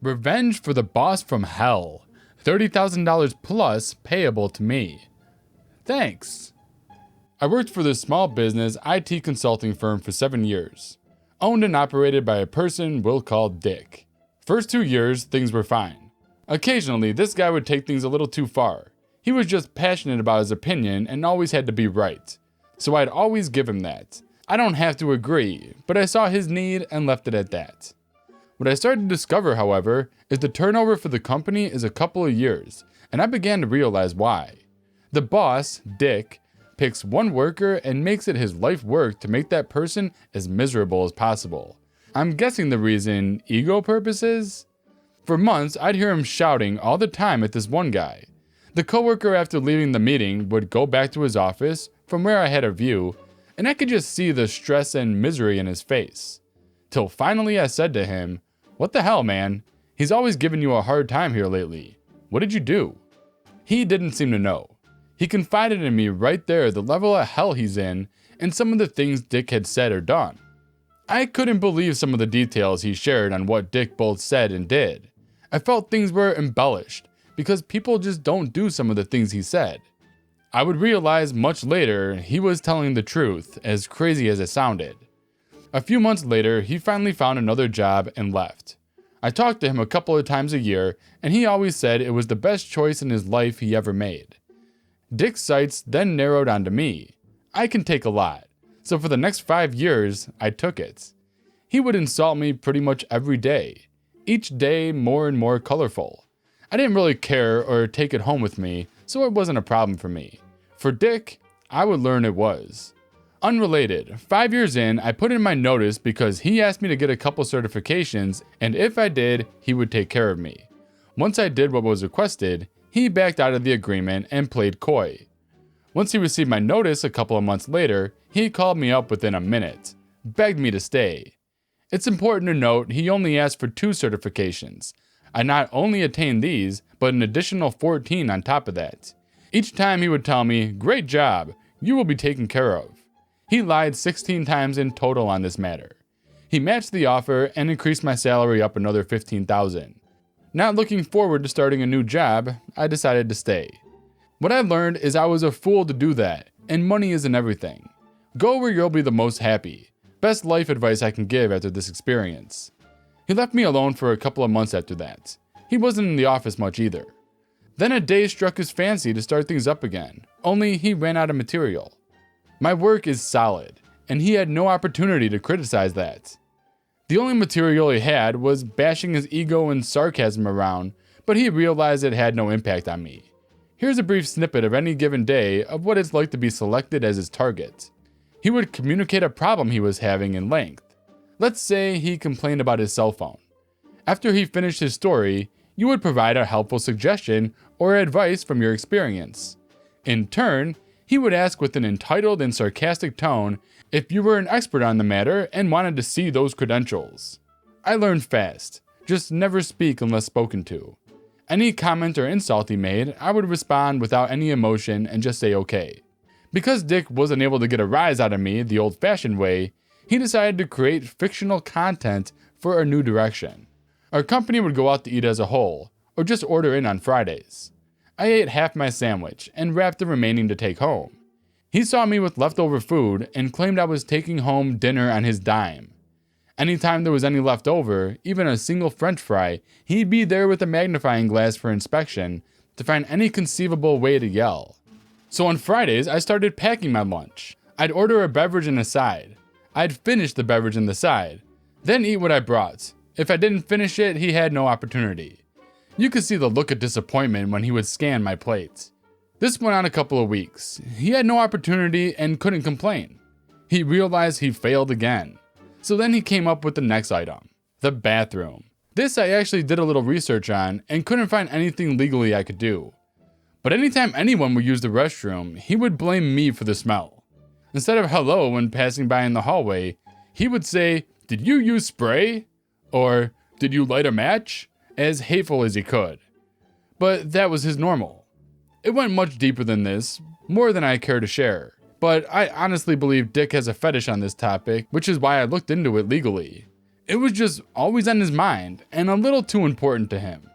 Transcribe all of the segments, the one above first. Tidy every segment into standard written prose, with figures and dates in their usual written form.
Revenge for the boss from hell. $30,000 plus payable to me. Thanks. I worked for this small business IT consulting firm for 7 years. Owned and operated by a person we'll call Dick. First 2 years, things were fine. Occasionally, this guy would take things a little too far. He was just passionate about his opinion and always had to be right. So I'd always give him that. I don't have to agree, but I saw his need and left it at that. What I started to discover, however, is the turnover for the company is a couple of years, and I began to realize why. The boss, Dick, picks one worker and makes it his life work to make that person as miserable as possible. I'm guessing the reason ego purposes? For months, I'd hear him shouting all the time at this one guy. The coworker, after leaving the meeting, would go back to his office from where I had a view, and I could just see the stress and misery in his face. Till finally I said to him, "What the hell, man? He's always given you a hard time here lately. What did you do?" He didn't seem to know. He confided in me right there the level of hell he's in and some of the things Dick had said or done. I couldn't believe some of the details he shared on what Dick both said and did. I felt things were embellished because people just don't do some of the things he said. I would realize much later he was telling the truth, as crazy as it sounded. A few months later, he finally found another job and left. I talked to him a couple of times a year, and he always said it was the best choice in his life he ever made. Dick's sights then narrowed onto me. I can take a lot, so for the next 5 years, I took it. He would insult me pretty much every day, each day more and more colorful. I didn't really care or take it home with me, so it wasn't a problem for me. For Dick, I would learn it was. Unrelated, 5 years in, I put in my notice because he asked me to get a couple certifications, and if I did, he would take care of me. Once I did what was requested, he backed out of the agreement and played coy. Once he received my notice a couple of months later, he called me up within a minute, begged me to stay. It's important to note he only asked for 2 certifications. I not only attained these, but an additional 14 on top of that. Each time he would tell me, "Great job, you will be taken care of." He lied 16 times in total on this matter. He matched the offer and increased my salary up another $15,000. Not looking forward to starting a new job, I decided to stay. What I learned is I was a fool to do that, and money isn't everything. Go where you'll be the most happy. Best life advice I can give after this experience. He left me alone for a couple of months after that. He wasn't in the office much either. Then a day struck his fancy to start things up again, only he ran out of material. My work is solid, and he had no opportunity to criticize that. The only material he had was bashing his ego and sarcasm around, but he realized it had no impact on me. Here's a brief snippet of any given day of what it's like to be selected as his target. He would communicate a problem he was having in length. Let's say he complained about his cell phone. After he finished his story, you would provide a helpful suggestion or advice from your experience. In turn, he would ask with an entitled and sarcastic tone if you were an expert on the matter and wanted to see those credentials. I learned fast. Just never speak unless spoken to. Any comment or insult he made, I would respond without any emotion and just say okay. Because Dick wasn't able to get a rise out of me the old-fashioned way, he decided to create fictional content for a new direction. Our company would go out to eat as a whole, or just order in on Fridays. I ate half my sandwich and wrapped the remaining to take home. He saw me with leftover food and claimed I was taking home dinner on his dime. Anytime there was any left over, even a single French fry, he'd be there with a magnifying glass for inspection to find any conceivable way to yell. So on Fridays, I started packing my lunch. I'd order a beverage and a side. I'd finish the beverage and the side, then eat what I brought. If I didn't finish it, he had no opportunity. You could see the look of disappointment when he would scan my plate. This went on a couple of weeks. He had no opportunity and couldn't complain. He realized he failed again. So then he came up with the next item, the bathroom. This I actually did a little research on and couldn't find anything legally I could do. But anytime anyone would use the restroom, he would blame me for the smell. Instead of hello when passing by in the hallway, he would say, "Did you use spray?" Or, "Did you light a match?" As hateful as he could. But that was his normal. It went much deeper than this, more than I care to share. But I honestly believe Dick has a fetish on this topic, which is why I looked into it legally. It was just always on his mind and a little too important to him.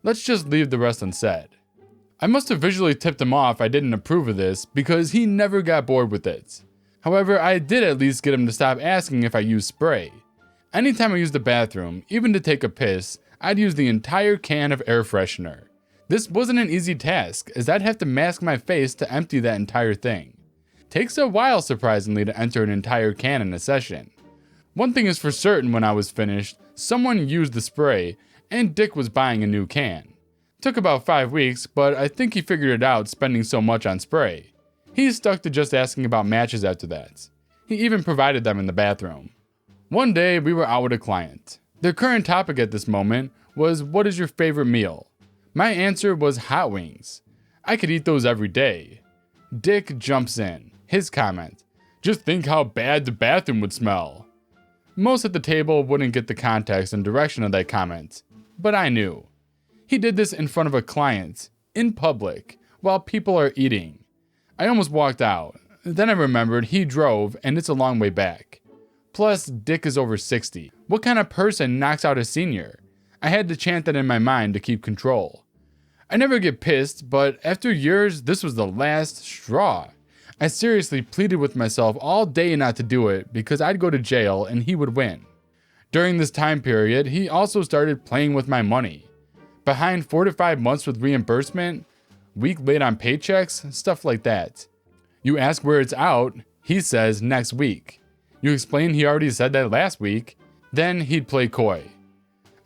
Let's just leave the rest unsaid. I must have visually tipped him off I didn't approve of this because he never got bored with it. However, I did at least get him to stop asking if I used spray. Anytime I used the bathroom, even to take a piss, I'd use the entire can of air freshener. This wasn't an easy task, as I'd have to mask my face to empty that entire thing. Takes a while, surprisingly, to enter an entire can in a session. One thing is for certain: when I was finished, someone used the spray, and Dick was buying a new can. Took about 5 weeks, but I think he figured it out spending so much on spray. He stuck to just asking about matches after that. He even provided them in the bathroom. One day, we were out with a client. Their current topic at this moment was, what is your favorite meal? My answer was hot wings. I could eat those every day. Dick jumps in. His comment, just think how bad the bathroom would smell. Most at the table wouldn't get the context and direction of that comment, but I knew. He did this in front of a client, in public, while people are eating. I almost walked out. Then I remembered he drove and it's a long way back. Plus, Dick is over 60. What kind of person knocks out a senior? I had to chant that in my mind to keep control. I never get pissed, but after years, this was the last straw. I seriously pleaded with myself all day not to do it because I'd go to jail and he would win. During this time period, he also started playing with my money. Behind 4 to 5 months with reimbursement, week late on paychecks, stuff like that. You ask where it's out, he says next week. You explain he already said that last week, then he'd play coy.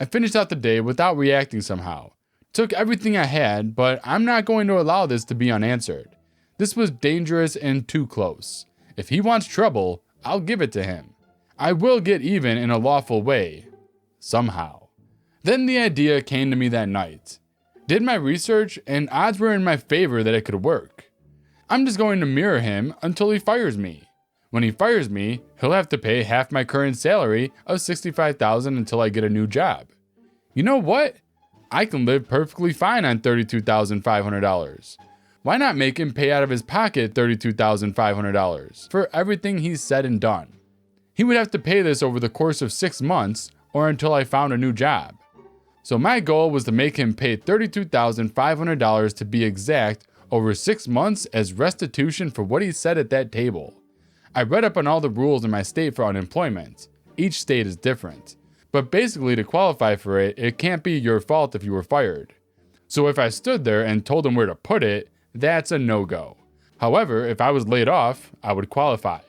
I finished out the day without reacting somehow. Took everything I had, but I'm not going to allow this to be unanswered. This was dangerous and too close. If he wants trouble, I'll give it to him. I will get even in a lawful way. Somehow. Then the idea came to me that night. Did my research, and odds were in my favor that it could work. I'm just going to mirror him until he fires me. When he fires me, he'll have to pay half my current salary of $65,000 until I get a new job. You know what? I can live perfectly fine on $32,500. Why not make him pay out of his pocket $32,500 for everything he's said and done? He would have to pay this over the course of 6 months or until I found a new job. So my goal was to make him pay $32,500 to be exact over 6 months as restitution for what he said at that table. I read up on all the rules in my state for unemployment. Each state is different. But basically, to qualify for it, it can't be your fault if you were fired. So if I stood there and told him where to put it, that's a no-go. However, if I was laid off, I would qualify.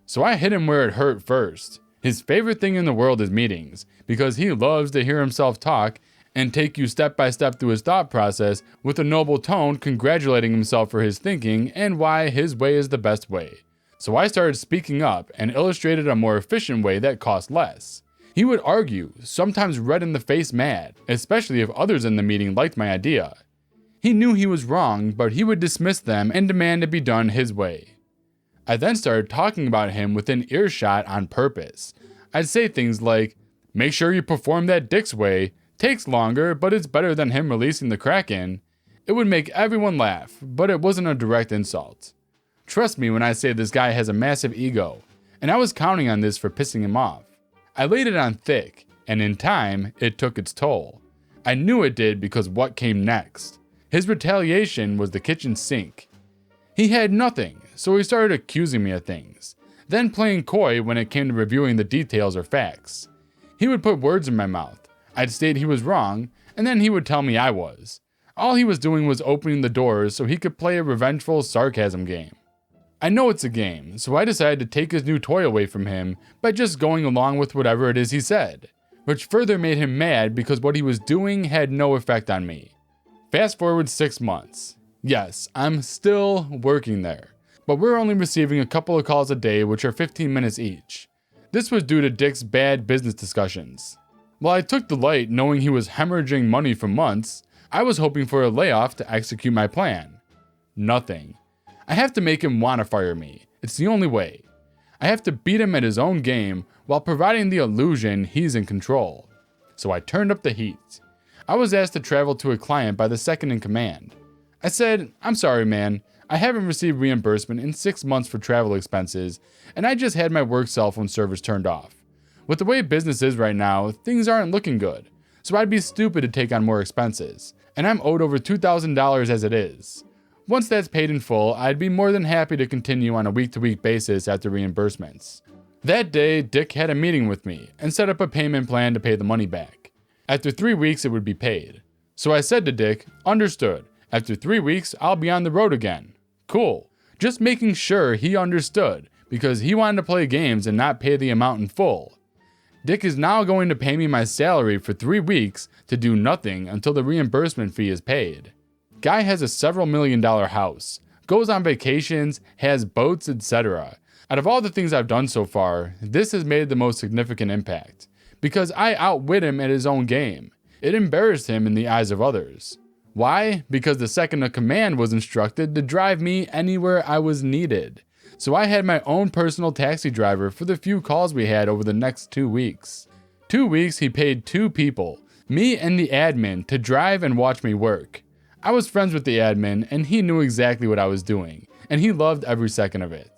So I hit him where it hurt first. His favorite thing in the world is meetings, because he loves to hear himself talk and take you step by step through his thought process with a noble tone, congratulating himself for his thinking and why his way is the best way. So I started speaking up and illustrated a more efficient way that cost less. He would argue, sometimes red in the face mad, especially if others in the meeting liked my idea. He knew he was wrong, but he would dismiss them and demand it be done his way. I then started talking about him within earshot on purpose. I'd say things like, make sure you perform that Dick's way, takes longer, but it's better than him releasing the Kraken. It would make everyone laugh, but it wasn't a direct insult. Trust me when I say this guy has a massive ego, and I was counting on this for pissing him off. I laid it on thick, and in time, it took its toll. I knew it did because what came next. His retaliation was the kitchen sink. He had nothing, so he started accusing me of things, then playing coy when it came to reviewing the details or facts. He would put words in my mouth. I'd state he was wrong, and then he would tell me I was. All he was doing was opening the doors so he could play a revengeful sarcasm game. I know it's a game, so I decided to take his new toy away from him by just going along with whatever it is he said, which further made him mad because what he was doing had no effect on me. Fast forward 6 months. Yes, I'm still working there, but we're only receiving a couple of calls a day which are 15 minutes each. This was due to Dick's bad business discussions. While I took delight knowing he was hemorrhaging money for months, I was hoping for a layoff to execute my plan. Nothing. I have to make him want to fire me. It's the only way. I have to beat him at his own game while providing the illusion he's in control. So I turned up the heat. I was asked to travel to a client by the second in command. I said, I'm sorry man, I haven't received reimbursement in 6 months for travel expenses, and I just had my work cell phone service turned off. With the way business is right now, things aren't looking good, so I'd be stupid to take on more expenses, and I'm owed over $2,000 as it is. Once that's paid in full, I'd be more than happy to continue on a week-to-week basis after reimbursements. That day, Dick had a meeting with me and set up a payment plan to pay the money back. After 3 weeks, it would be paid. So I said to Dick, understood. After 3 weeks, I'll be on the road again. Cool. Just making sure he understood, because he wanted to play games and not pay the amount in full. Dick is now going to pay me my salary for 3 weeks to do nothing until the reimbursement fee is paid. Guy has a several $1,000,000 house, goes on vacations, has boats, etc. Out of all the things I've done so far, this has made the most significant impact, because I outwit him at his own game. It embarrassed him in the eyes of others. Why? Because the second in command was instructed to drive me anywhere I was needed. So I had my own personal taxi driver for the few calls we had over the next 2 weeks. 2 weeks he paid 2 people, me and the admin, to drive and watch me work. I was friends with the admin and he knew exactly what I was doing, and he loved every second of it.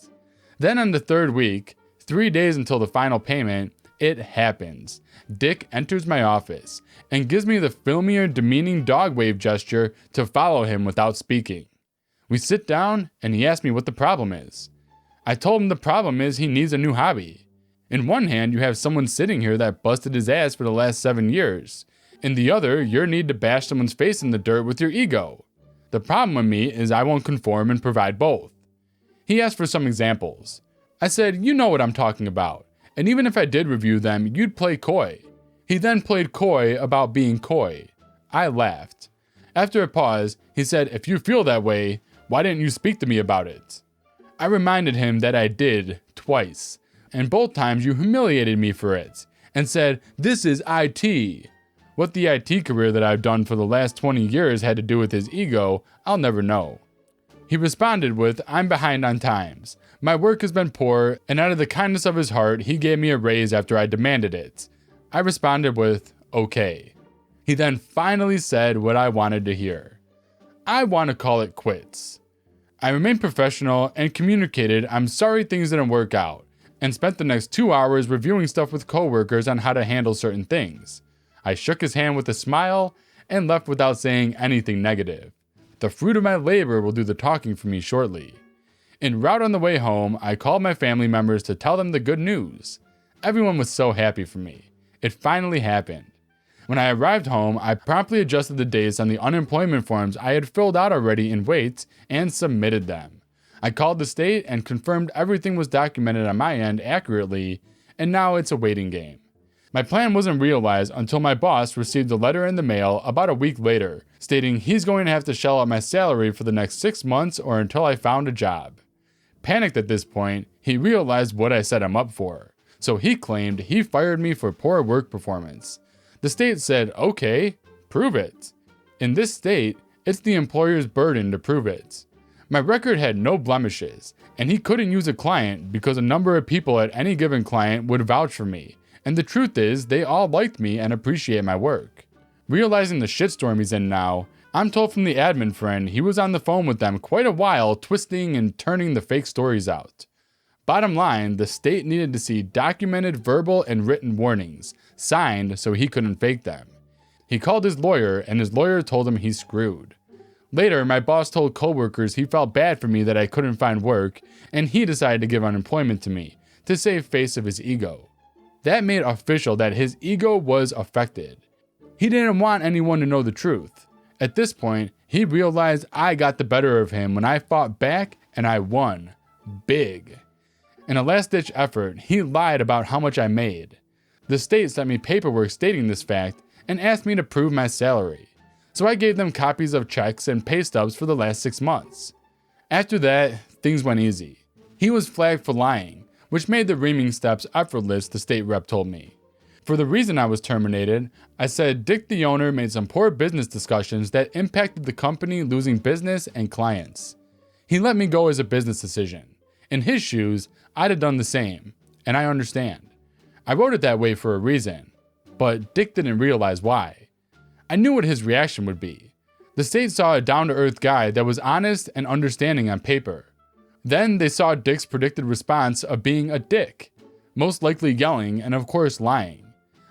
Then on the 3rd week, 3 days until the final payment, it happens. Dick enters my office and gives me the filmier, demeaning dog wave gesture to follow him without speaking. We sit down and he asks me what the problem is. I told him the problem is he needs a new hobby. In one hand, you have someone sitting here that busted his ass for the last 7 years. In the other, your need to bash someone's face in the dirt with your ego. The problem with me is I won't conform and provide both. He asked for some examples. I said, you know what I'm talking about. And even if I did review them, you'd play coy. He then played coy about being coy. I laughed. After a pause, he said, if you feel that way, why didn't you speak to me about it? I reminded him that I did, twice. And both times you humiliated me for it, and said, this is IT. What the IT career that I've done for the last 20 years had to do with his ego, I'll never know. He responded with, I'm behind on times. My work has been poor, and out of the kindness of his heart, he gave me a raise after I demanded it. I responded with, okay. He then finally said what I wanted to hear. I want to call it quits. I remained professional and communicated I'm sorry things didn't work out, and spent the next 2 hours reviewing stuff with coworkers on how to handle certain things. I shook his hand with a smile and left without saying anything negative. The fruit of my labor will do the talking for me shortly. En route on the way home, I called my family members to tell them the good news. Everyone was so happy for me. It finally happened. When I arrived home, I promptly adjusted the dates on the unemployment forms I had filled out already in Wait and submitted them. I called the state and confirmed everything was documented on my end accurately, and now it's a waiting game. My plan wasn't realized until my boss received a letter in the mail about a week later, stating he's going to have to shell out my salary for the next 6 months or until I found a job. Panicked at this point, he realized what I set him up for, so he claimed he fired me for poor work performance. The state said, okay, prove it. In this state, it's the employer's burden to prove it. My record had no blemishes, and he couldn't use a client because a number of people at any given client would vouch for me, and the truth is they all liked me and appreciate my work. Realizing the shitstorm he's in now, I'm told from the admin friend he was on the phone with them quite a while twisting and turning the fake stories out. Bottom line, the state needed to see documented verbal and written warnings, signed so he couldn't fake them. He called his lawyer and his lawyer told him he's screwed. Later, my boss told coworkers he felt bad for me that I couldn't find work, and he decided to give unemployment to me, to save face of his ego. That made official that his ego was affected. He didn't want anyone to know the truth. At this point, he realized I got the better of him when I fought back and I won. Big. In a last-ditch effort, he lied about how much I made. The state sent me paperwork stating this fact and asked me to prove my salary. So I gave them copies of checks and pay stubs for the last 6 months. After that, things went easy. He was flagged for lying, which made the reaming steps effortless, the state rep told me. For the reason I was terminated, I said Dick the owner made some poor business discussions that impacted the company losing business and clients. He let me go as a business decision. In his shoes, I'd have done the same, and I understand. I wrote it that way for a reason, but Dick didn't realize why. I knew what his reaction would be. The state saw a down-to-earth guy that was honest and understanding on paper. Then they saw Dick's predicted response of being a dick. most likely yelling and of course lying.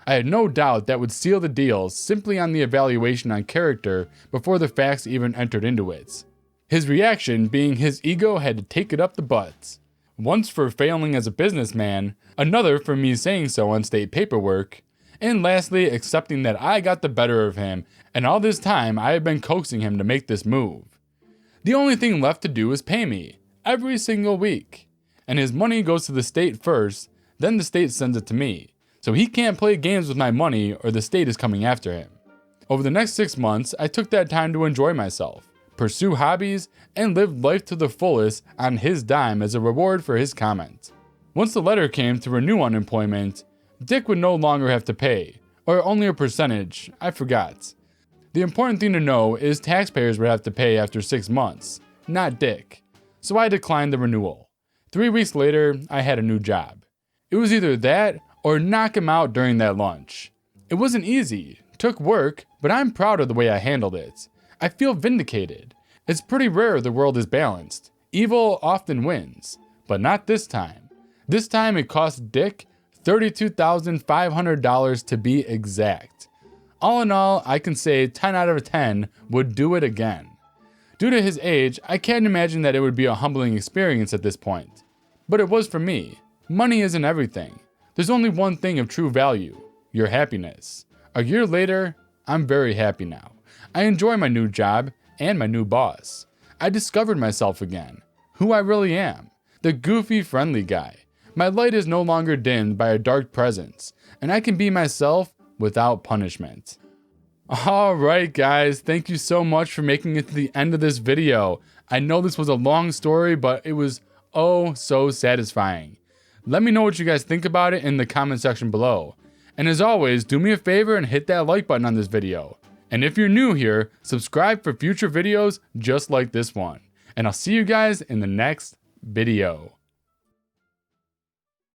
I had no doubt that would seal the deal simply on the evaluation on character before the facts even entered into it. His reaction being his ego had to take it up the butt. Once for failing as a businessman, another for me saying so on state paperwork, and lastly accepting that I got the better of him and all this time I had been coaxing him to make this move. The only thing left to do is pay me, every single week. And his money goes to the state first, then the state sends it to me. So he can't play games with my money or the state is coming after him. Over the next 6 months, I took that time to enjoy myself, pursue hobbies, and live life to the fullest on his dime as a reward for his comment. Once the letter came to renew unemployment, Dick would no longer have to pay, or only a percentage, I forgot. The important thing to know is taxpayers would have to pay after 6 months, not Dick. So I declined the renewal. 3 weeks later, I had a new job. It was either that or knock him out during that lunch. It wasn't easy, took work, but I'm proud of the way I handled it. I feel vindicated. It's pretty rare the world is balanced. Evil often wins, but not this time. This time it cost Dick $32,500 to be exact. All in all, I can say 10 out of 10 would do it again. Due to his age, I can't imagine that it would be a humbling experience at this point. But it was for me. Money isn't everything. There's only one thing of true value, your happiness. A year later, I'm very happy now. I enjoy my new job and my new boss. I discovered myself again, who I really am, the goofy, friendly guy. My light is no longer dimmed by a dark presence, and I can be myself without punishment. Alright guys, thank you so much for making it to the end of this video. I know this was a long story, but it was oh so satisfying. Let me know what you guys think about it in the comment section below. And as always, do me a favor and hit that like button on this video. And if you're new here, subscribe for future videos just like this one. And I'll see you guys in the next video.